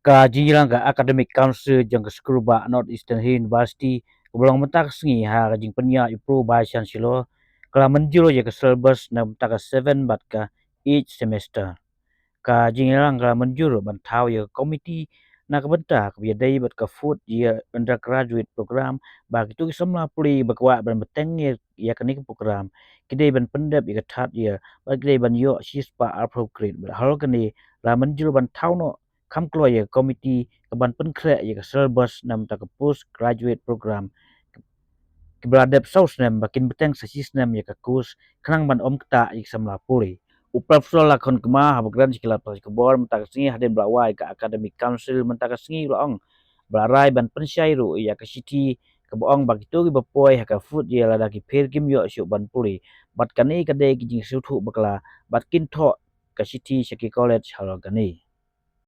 Kajiran ka Academic Council jang Skruba Northeastern University kebolong mentak sengi ha jing penya ipro by chancellor kala menjiro je ke syllabus na mentak 7 bat ka each semester ka jingilang kala menjuro bantau ye committee na ka bentak biya dai bat ka food ye undergraduate program ba kitu semla puli bakwa ban beteng ye ya kanik program kidai ban pendap ye tat ye ba kidai ban yo shispa appropriate hal kani la menjuro bantau no kam klo ye committee ka ban pen kre ye ka syllabus nam ta ka post graduate program kibradep saus nem bakin beteng sasis nem ye ka kus kanang ban om kta ik samla puli uprap sola kon kema habagran sikila pas ke bor mentak singi haden blawai ka academic council mentak singi roong blarai ban pensyai ru ya ka city ke boong bagi tu bapoi ha ka food ye lada ki pher kim yo syu ban puli bat kani kade ki jing su thu bakla bat kin tho ka city seki college halo kani